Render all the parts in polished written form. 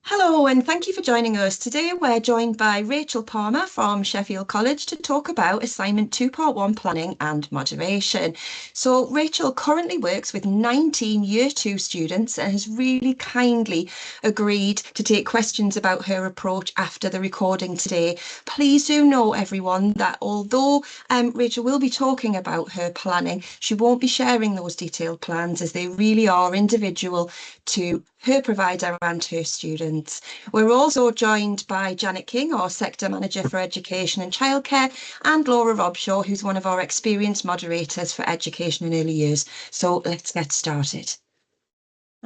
Hello, and thank you for joining us. Today we're joined by Rachael Palmer from Sheffield College to talk about assignment 2 part 1 planning and moderation. So Rachael currently works with 19 year 2 students and has really kindly agreed to take questions about her approach after the recording today. Please do know everyone that although Rachael will be talking about her planning, she won't be sharing those detailed plans as they really are individual to her provider and her students. We're also joined by Janet King, our Sector Manager for Education and Childcare, and Laura Robshaw, who's one of our experienced moderators for education in early years. So let's get started.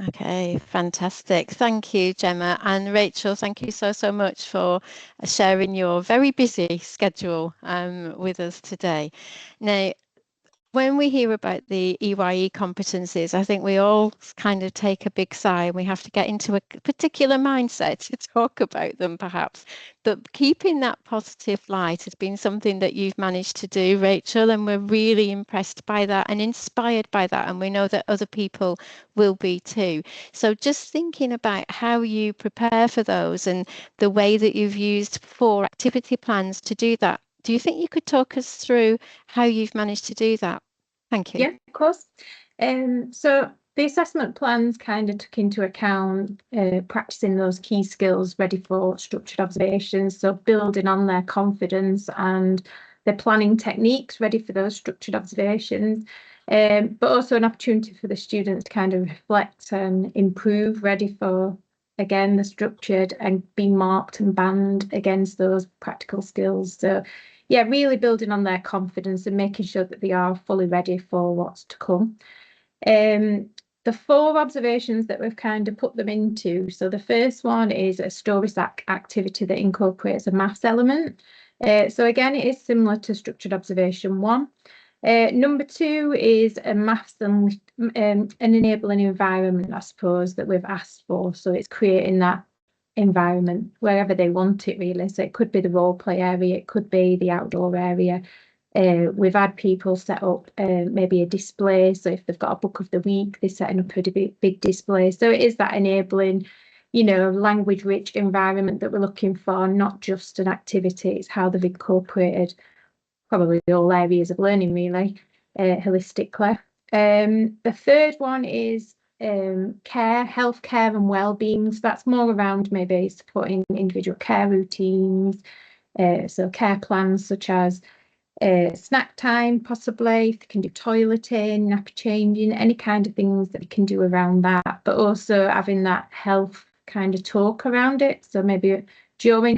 Okay, fantastic. Thank you, Gemma. And Rachael, thank you so much for sharing your very busy schedule with us today. Now, when we hear about the EYE competencies, I think we all kind of take a big sigh and we have to get into a particular mindset to talk about them, perhaps. But keeping that positive light has been something that you've managed to do, Rachael, and we're really impressed by that and inspired by that. And we know that other people will be too. So just thinking about how you prepare for those and the way that you've used 4 activity plans to do that. Do you think you could talk us through how you've managed to do that? Thank you. Yeah, of course. So the assessment plans kind of took into account practicing those key skills ready for structured observations, so building on their confidence and their planning techniques ready for those structured observations, but also an opportunity for the students to kind of reflect and improve ready for, again, the structured and be marked and banned against those practical skills. So yeah, really building on their confidence and making sure that they are fully ready for what's to come. The 4 observations that we've kind of put them into. So the first one is a story stack activity that incorporates a maths element. So again, it is similar to structured observation 1. Number 2 is a maths and an enabling environment, I suppose, that we've asked for. So it's creating that environment wherever they want it, really. So it could be the role play area, it could be the outdoor area. We've had people set up maybe a display, so if they've got a book of the week, they're setting up a big display. So it is that enabling, language rich environment that we're looking for, not just an activity. It's how they've incorporated probably all areas of learning, really, holistically. The third one is care, healthcare and well-being. So that's more around maybe supporting individual care routines, so care plans such as snack time, possibly, if they can do toileting, nappy changing, any kind of things that they can do around that, but also having that health kind of talk around it. So maybe during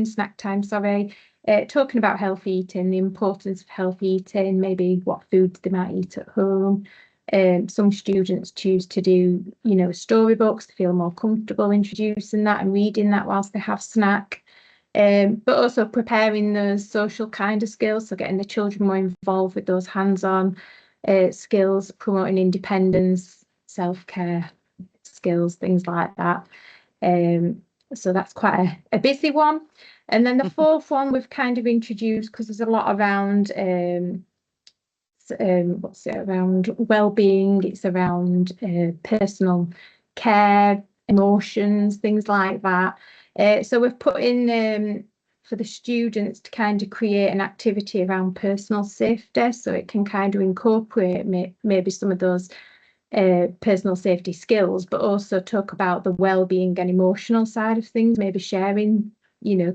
snack time, talking about healthy eating, the importance of healthy eating, maybe what foods they might eat at home. Some students choose to do, storybooks, they feel more comfortable introducing that and reading that whilst they have snack. But also preparing those social kind of skills, so getting the children more involved with those hands-on skills, promoting independence, self-care skills, things like that. So that's quite a busy one. And then the 4th one we've kind of introduced, because there's a lot around around well-being, it's around personal care, emotions, things like that. So we've put in for the students to kind of create an activity around personal safety, so it can kind of incorporate maybe some of those personal safety skills, but also talk about the well-being and emotional side of things, maybe sharing,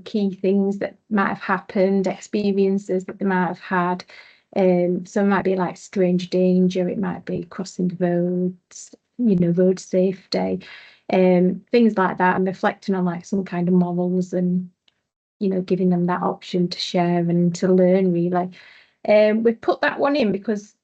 key things that might have happened, experiences that they might have had. So it might be like strange danger, it might be crossing the roads, road safety, things like that, and reflecting on like some kind of morals and, giving them that option to share and to learn, really. We've put that one in because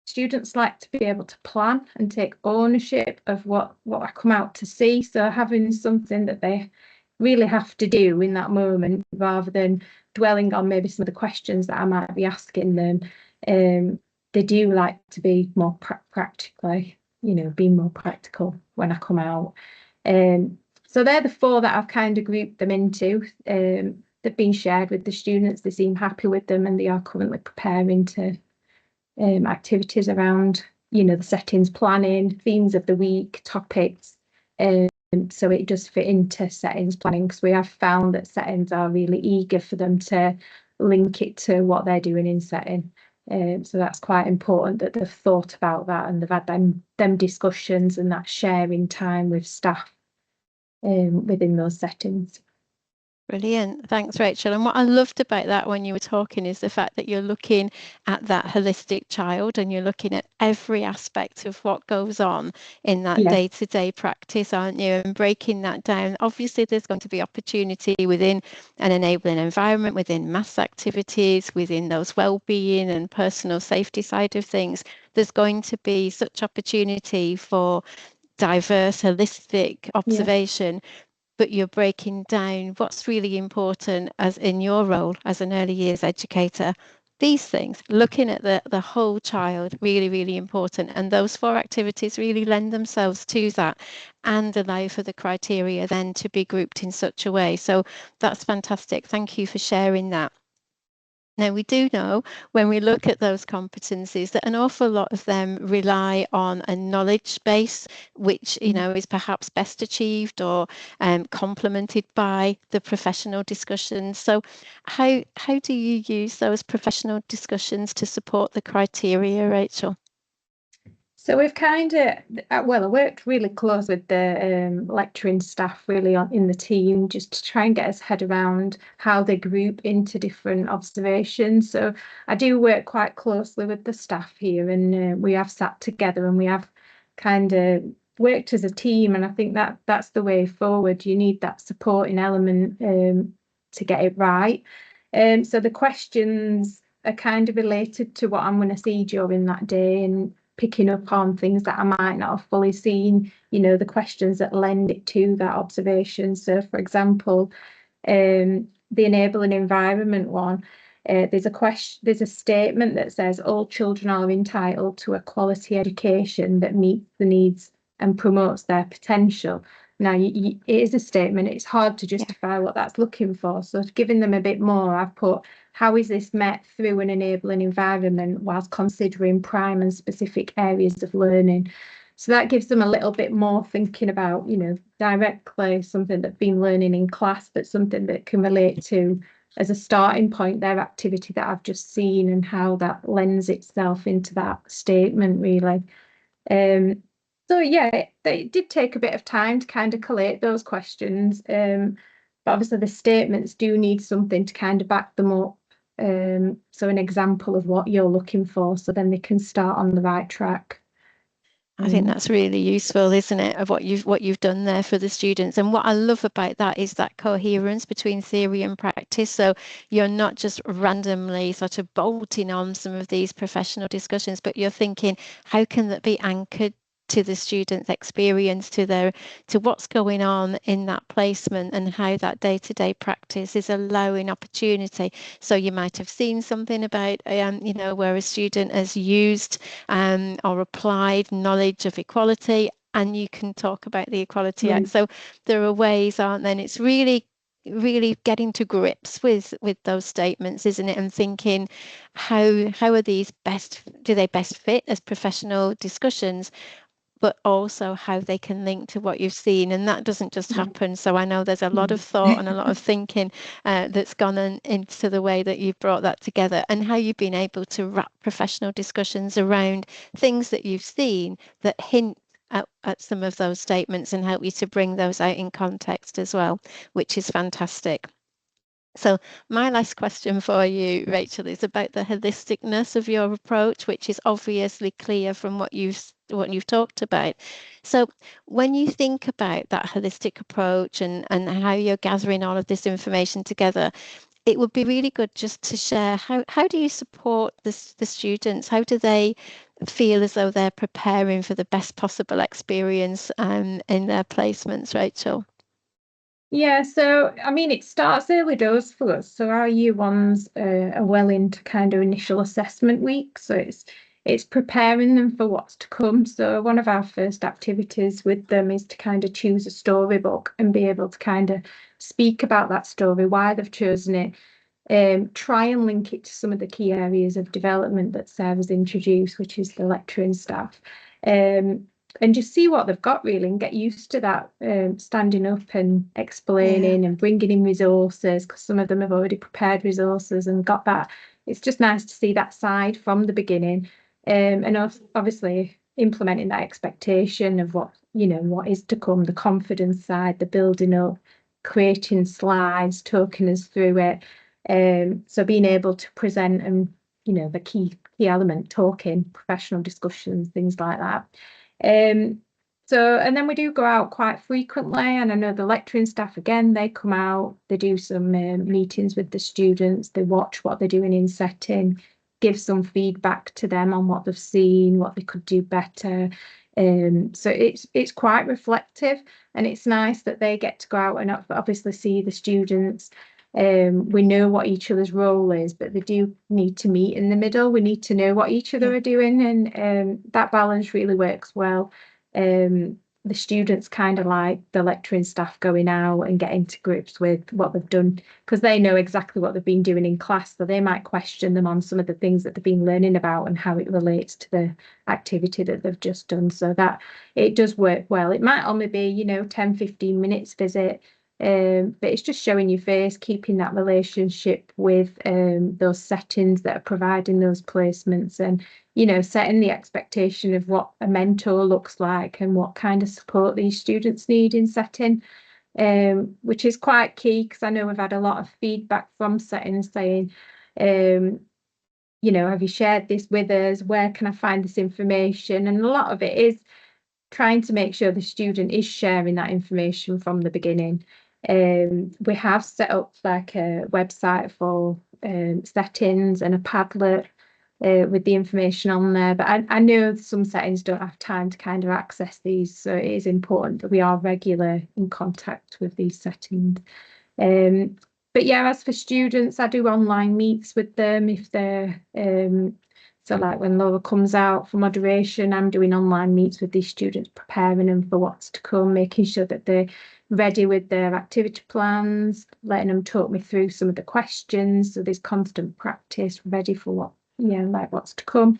students like to be able to plan and take ownership of what I come out to see. So having something that they really have to do in that moment, rather than dwelling on maybe some of the questions that I might be asking them, they do like to be more practically, being more practical when I come out. So they're the 4 that I've kind of grouped them into. They've been shared with the students, they seem happy with them, and they are currently preparing to activities around, the settings, planning, themes of the week, topics, so it does fit into settings planning, because we have found that settings are really eager for them to link it to what they're doing in setting. So that's quite important that they've thought about that and they've had them discussions and that sharing time with staff within those settings. Brilliant. Thanks, Rachel. And what I loved about that when you were talking is the fact that you're looking at that holistic child and you're looking at every aspect of what goes on in that day-to-day practice, aren't you? And breaking that down. Obviously, there's going to be opportunity within an enabling environment, within maths activities, within those well-being and personal safety side of things. There's going to be such opportunity for diverse, holistic observation. But you're breaking down what's really important as in your role as an early years educator. These things, looking at the whole child, really, really important. And those 4 activities really lend themselves to that and allow for the criteria then to be grouped in such a way. So that's fantastic. Thank you for sharing that. Now, we do know when we look at those competencies that an awful lot of them rely on a knowledge base, which, you know, is perhaps best achieved or complemented by the professional discussions. So how do you use those professional discussions to support the criteria, Rachel? So we've kind of, I worked really close with the lecturing staff really in the team, just to try and get us head around how they group into different observations. So I do work quite closely with the staff here, and we have sat together and we have kind of worked as a team. And I think that that's the way forward. You need that supporting element to get it right. So the questions are kind of related to what I'm going to see during that day, and picking up on things that I might not have fully seen, you know, the questions that lend it to that observation. So, for example, the enabling environment one, there's a statement that says all children are entitled to a quality education that meets the needs and promotes their potential. Now, it is a statement. It's hard to justify what that's looking for. So, giving them a bit more, I've put, how is this met through an enabling environment whilst considering prime and specific areas of learning? So that gives them a little bit more thinking about, you know, directly something that's been learning in class, but something that can relate to, as a starting point, their activity that I've just seen and how that lends itself into that statement, really. So yeah, it did take a bit of time to kind of collate those questions. But obviously the statements do need something to kind of back them up. So an example of what you're looking for, so then they can start on the right track. I think that's really useful, isn't it, of what you've done there for the students. And what I love about that is that coherence between theory and practice. So you're not just randomly sort of bolting on some of these professional discussions, but you're thinking, how can that be anchored to the student's experience, to what's going on in that placement, and how that day-to-day practice is allowing opportunity. So you might have seen something about, you know, where a student has used or applied knowledge of equality, and you can talk about the Equality Act. So there are ways, aren't there? And it's really getting to grips with those statements, isn't it? And thinking, how are these do they best fit as professional discussions, but also how they can link to what you've seen. And that doesn't just happen. So I know there's a lot of thought and a lot of thinking that's gone into the way that you've brought that together, and how you've been able to wrap professional discussions around things that you've seen that hint at some of those statements and help you to bring those out in context as well, which is fantastic. So my last question for you, Rachel, is about the holisticness of your approach, which is obviously clear from what you've talked about. So when you think about that holistic approach and how you're gathering all of this information together, it would be really good just to share how do you support the students? How do they feel as though they're preparing for the best possible experience in their placements, Rachel? Yeah, so I mean, it starts early doors for us. So our year ones are well into kind of initial assessment week. So it's preparing them for what's to come. So one of our first activities with them is to kind of choose a storybook and be able to kind of speak about that story, why they've chosen it, try and link it to some of the key areas of development that Sarah's introduced, which is the lecturing staff. just see what they've got really, and get used to that, standing up and explaining and bringing in resources, because some of them have already prepared resources and got that. It's just nice to see that side from the beginning, and obviously implementing that expectation of what, you know, what is to come, the confidence side, the building up, creating slides, talking us through it. So being able to present and, you know, the key element, talking, professional discussions, things like that. So, and then we do go out quite frequently, and I know the lecturing staff, again, they come out, they do some meetings with the students, they watch what they're doing in setting, give some feedback to them on what they've seen, what they could do better. So it's quite reflective, and it's nice that they get to go out and obviously see the students. We know what each other's role is, but they do need to meet in the middle. We need to know what each other are doing, and that balance really works well. The students kind of like the lecturing staff going out and getting to grips with what they've done, because they know exactly what they've been doing in class, so they might question them on some of the things that they've been learning about and how it relates to the activity that they've just done. So that it does work well. It might only be, you know, 10-15 minutes visit, but it's just showing your face, keeping that relationship with those settings that are providing those placements, and, you know, setting the expectation of what a mentor looks like and what kind of support these students need in setting, which is quite key, because I know we've had a lot of feedback from settings saying, you know, have you shared this with us? Where can I find this information? And a lot of it is trying to make sure the student is sharing that information from the beginning. We have set up like a website for settings and a Padlet with the information on there, but I know some settings don't have time to kind of access these, so it is important that we are regular in contact with these settings. But yeah, as for students, I do online meets with them if they're so like when Laura comes out for moderation, I'm doing online meets with these students, preparing them for what's to come, making sure that they're ready with their activity plans, letting them talk me through some of the questions, so there's constant practice, ready for what, you know, like what's to come.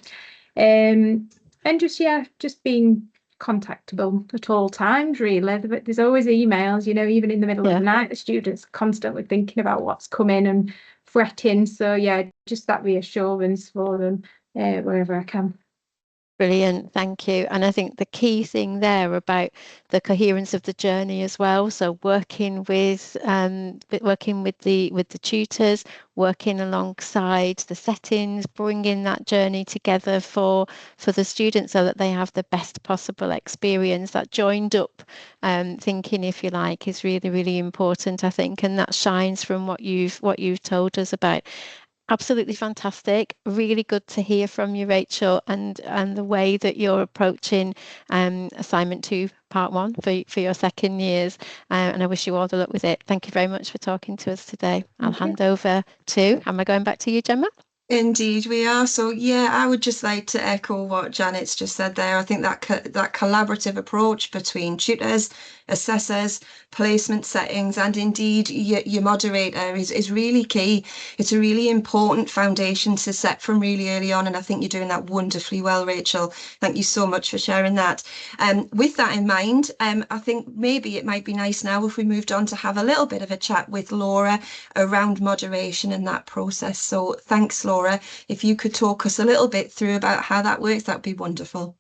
And just being contactable at all times, really. There's always emails, you know, even in the middle of the night, the students are constantly thinking about what's coming and fretting. So yeah, just that reassurance for them wherever I can. Brilliant, thank you. And I think the key thing there about the coherence of the journey as well. So working with the tutors, working alongside the settings, bringing that journey together for the students so that they have the best possible experience. That joined up thinking, if you like, is really, really important, I think, and that shines from what you've told us about. Absolutely fantastic. Really good to hear from you, Rachael, and the way that you're approaching assignment 2, part 1 for your second years. And I wish you all the luck with it. Thank you very much for talking to us today. I'll hand over to, am I going back to you, Gemma? Indeed, we are. So yeah, I would just like to echo what Janet's just said there. I think that that collaborative approach between tutors, assessors, placement settings, and indeed your moderator is really key. It's a really important foundation to set from really early on, and I think you're doing that wonderfully well, Rachael. Thank you so much for sharing that. With that in mind, I think maybe it might be nice now if we moved on to have a little bit of a chat with Laura around moderation and that process. So thanks, Laura. If you could talk us a little bit through about how that works, that'd be wonderful.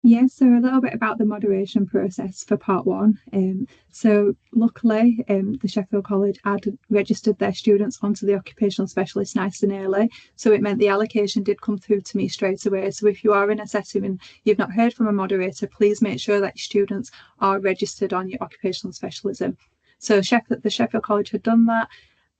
Yes, so a little bit about the moderation process for part 1. So luckily, the Sheffield College had registered their students onto the occupational specialist nice and early. So it meant the allocation did come through to me straight away. So if you are in a setting and you've not heard from a moderator, please make sure that your students are registered on your occupational specialism. So the Sheffield College had done that.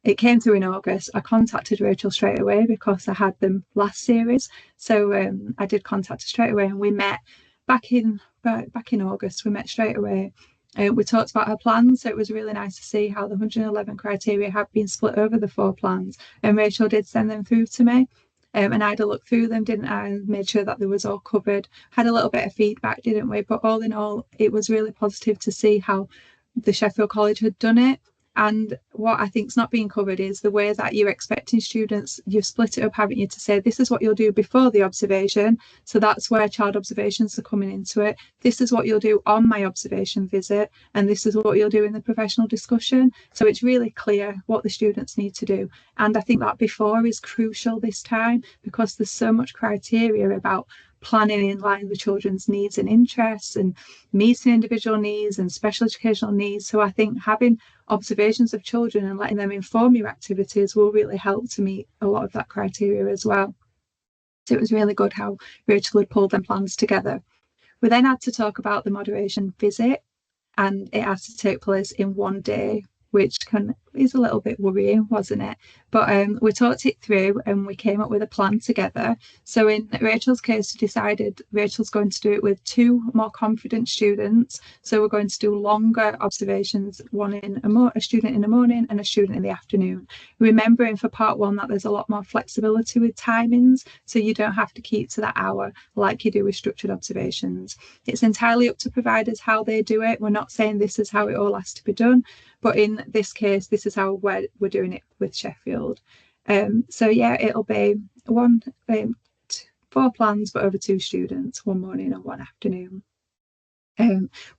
It came through in August. I contacted Rachael straight away because I had them last series. So I did contact her straight away, and we met back in August. We met straight away. We talked about her plans, so it was really nice to see how the 111 criteria have been split over the 4 plans, and Rachael did send them through to me. And I had a look through them, didn't I, and made sure that they was all covered. Had a little bit of feedback, didn't we? But all in all, it was really positive to see how the Sheffield College had done it. And what I think is not being covered is the way that you're expecting students, you've split it up, haven't you, to say this is what you'll do before the observation. So that's where child observations are coming into it. This is what you'll do on my observation visit, and this is what you'll do in the professional discussion. So it's really clear what the students need to do. And I think that before is crucial this time, because there's so much criteria about planning in line with children's needs and interests and meeting individual needs and special educational needs. So I think having observations of children and letting them inform your activities will really help to meet a lot of that criteria as well. So it was really good how Rachael had pulled them plans together. We then had to talk about the moderation visit, and it had to take place in one day, which is a little bit worrying, wasn't it? But we talked it through and we came up with a plan together. So in Rachael's case, we decided Rachael's going to do it with 2 more confident students. So we're going to do longer observations, one in a student in the morning and a student in the afternoon. Remembering for part 1 that there's a lot more flexibility with timings, so you don't have to keep to that hour like you do with structured observations. It's entirely up to providers how they do it. We're not saying this is how it all has to be done, but in this case, this is how we're doing it with Sheffield. So yeah, it'll be 4 plans, but over 2 students, 1 morning and 1 afternoon.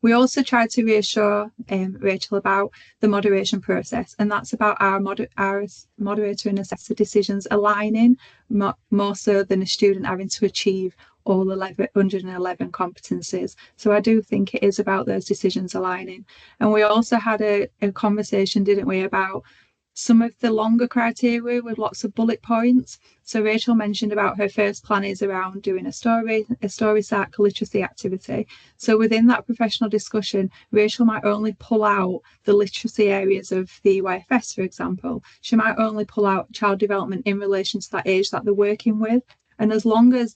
We also tried to reassure Rachael about the moderation process, and that's about our moderator and assessor decisions aligning more so than a student having to achieve all 111 competencies. So I do think it is about those decisions aligning. And we also had a conversation, didn't we, about some of the longer criteria with lots of bullet points. So Rachael mentioned about her first plan is around doing a story sack, literacy activity. So within that professional discussion, Rachael might only pull out the literacy areas of the EYFS, for example. She might only pull out child development in relation to that age that they're working with. And as long as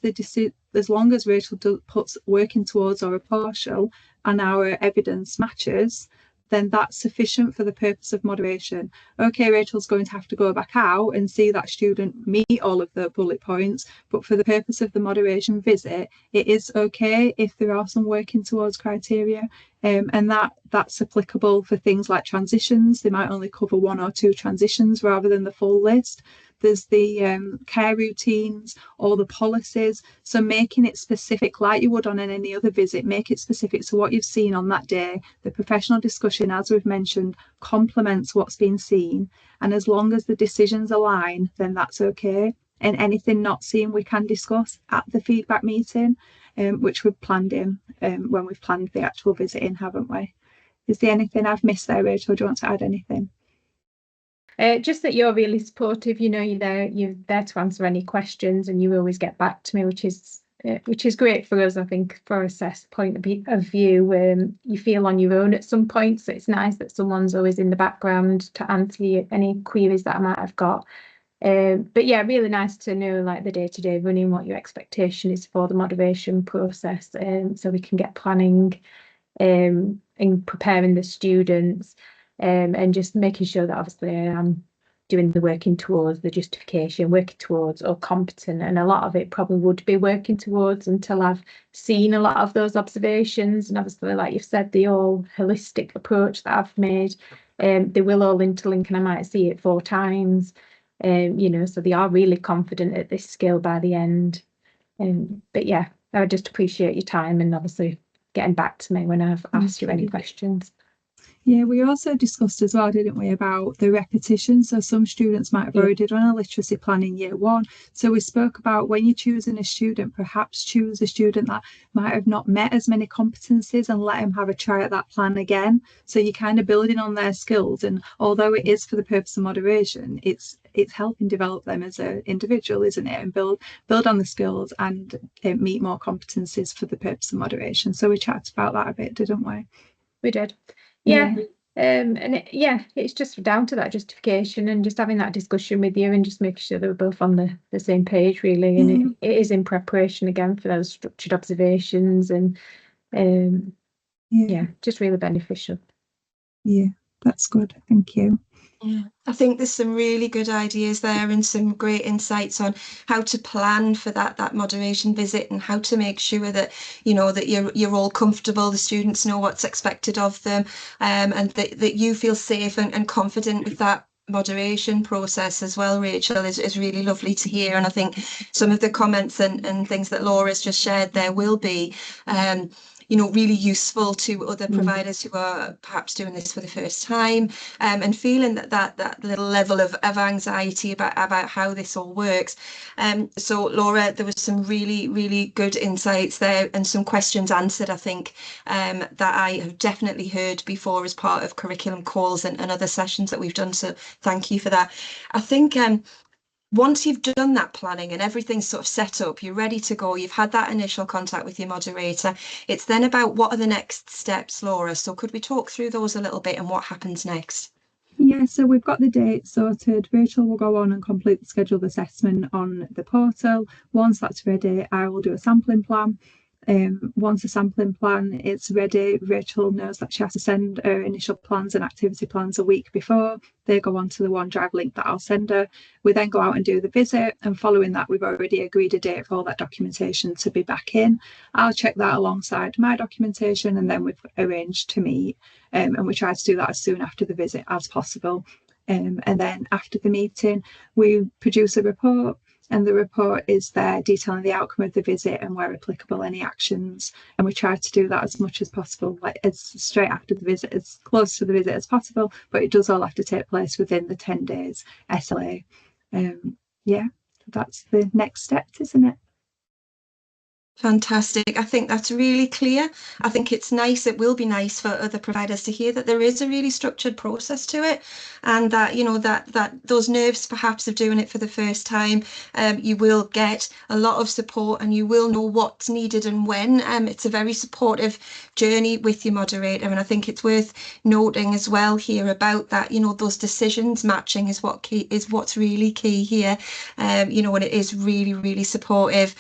Rachael puts working towards or a partial and our evidence matches, then that's sufficient for the purpose of moderation. Okay, Rachael's going to have to go back out and see that student meet all of the bullet points, but for the purpose of the moderation visit, it is okay if there are some working towards criteria, and that's applicable for things like transitions. They might only cover 1 or 2 transitions rather than the full list. There's the care routines or the policies. So making it specific like you would on any other visit, make it specific to what you've seen on that day. The professional discussion, as we've mentioned, complements what's been seen. And as long as the decisions align, then that's okay. And anything not seen, we can discuss at the feedback meeting, which we've planned in when we've planned the actual visit in, haven't we? Is there anything I've missed there, Rachael? Do you want to add anything? Just that you're really supportive, you're there to answer any questions, and you always get back to me, which is great for us, I think, for assess point of view. You feel on your own at some point, so it's nice that someone's always in the background to answer any queries that I might have got. But yeah, really nice to know like the day-to-day running, what your expectation is for the moderation process, so we can get planning and preparing the students. And just making sure that obviously I'm doing the working towards the justification, working towards or competent, and a lot of it probably would be working towards until I've seen a lot of those observations. And obviously, like you've said, the all holistic approach that I've made, they will all interlink, and I might see it 4 times, so they are really confident at this skill by the end. But yeah, I would just appreciate your time and obviously getting back to me when I've asked you any questions. Yeah, we also discussed as well, didn't we, about the repetition. So some students might have already done a literacy plan in year 1. So we spoke about when you're choosing a student, perhaps choose a student that might have not met as many competencies and let them have a try at that plan again. So you're kind of building on their skills. And although it is for the purpose of moderation, it's helping develop them as an individual, isn't it? And build on the skills and meet more competencies for the purpose of moderation. So we chatted about that a bit, didn't we? We did. Yeah. And it's just down to that justification and just having that discussion with you and just making sure that we're both on the same page, really. And it is in preparation again for those structured observations, and just really beneficial. Yeah, that's good. Thank you. Yeah, I think there's some really good ideas there and some great insights on how to plan for that moderation visit and how to make sure that that you're all comfortable, the students know what's expected of them, and that you feel safe and confident with that moderation process as well. Rachel, is really lovely to hear, and I think some of the comments and things that Laura's just shared there will be really useful to other providers who are perhaps doing this for the first time, and feeling that little level of anxiety about how this all works. So Laura, there was some really good insights there and some questions answered, I think, that I have definitely heard before as part of curriculum calls and other sessions that we've done. So thank you for that. I think once you've done that planning and everything's sort of set up, you're ready to go, you've had that initial contact with your moderator, it's then about what are the next steps, Laura? So could we talk through those a little bit and what happens next? Yeah, so we've got the date sorted. Rachel will go on and complete the scheduled assessment on the portal. Once that's ready, I will do a sampling plan. Once the sampling plan is ready, Rachel knows that she has to send her initial plans and activity plans a week before. They go onto the OneDrive link that I'll send her. We then go out and do the visit, and following that, we've already agreed a date for all that documentation to be back in. I'll check that alongside my documentation, and then we've arranged to meet, and we try to do that as soon after the visit as possible. And then after the meeting, we produce a report, and the report is there detailing the outcome of the visit and where applicable any actions, and we try to do that as much as possible, like as straight after the visit, as close to the visit as possible, but it does all have to take place within the 10 days SLA. Yeah, that's the next step, isn't it? Fantastic. I think that's really clear. I think it's nice, it will be nice for other providers to hear that there is a really structured process to it, and that that those nerves perhaps of doing it for the first time, you will get a lot of support and you will know what's needed and when. It's a very supportive journey with your moderator, and I think it's worth noting as well here about that, those decisions matching is what's really key here, and it is really supportive.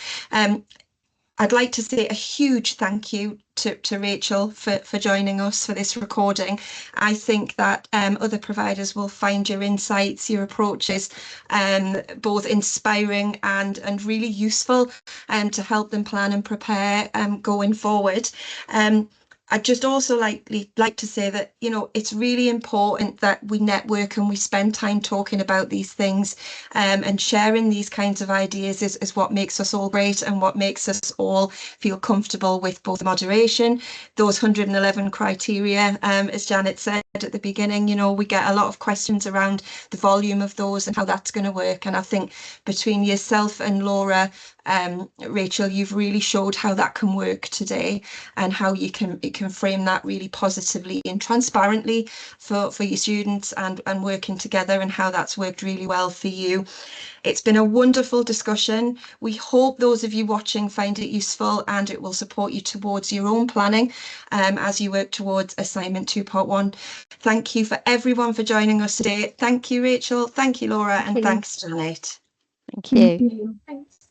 I'd like to say a huge thank you to Rachael for joining us for this recording. I think that other providers will find your insights, your approaches, both inspiring and really useful to help them plan and prepare going forward. I'd just also like to say that, it's really important that we network and we spend time talking about these things, and sharing these kinds of ideas is what makes us all great and what makes us all feel comfortable with both moderation, those 111 criteria, as Janet said at the beginning. We get a lot of questions around the volume of those and how that's going to work. And I think between yourself and Laura, Rachael, you've really showed how that can work today and how it can frame that really positively and transparently for your students and working together, and how that's worked really well for you. It's been a wonderful discussion. We hope those of you watching find it useful and it will support you towards your own planning as you work towards assignment 2 part 1. Thank you for everyone for joining us today. Thank you, Rachael. Thank you, Laura, and thanks, Janet. Thank you. Thank you. Thanks.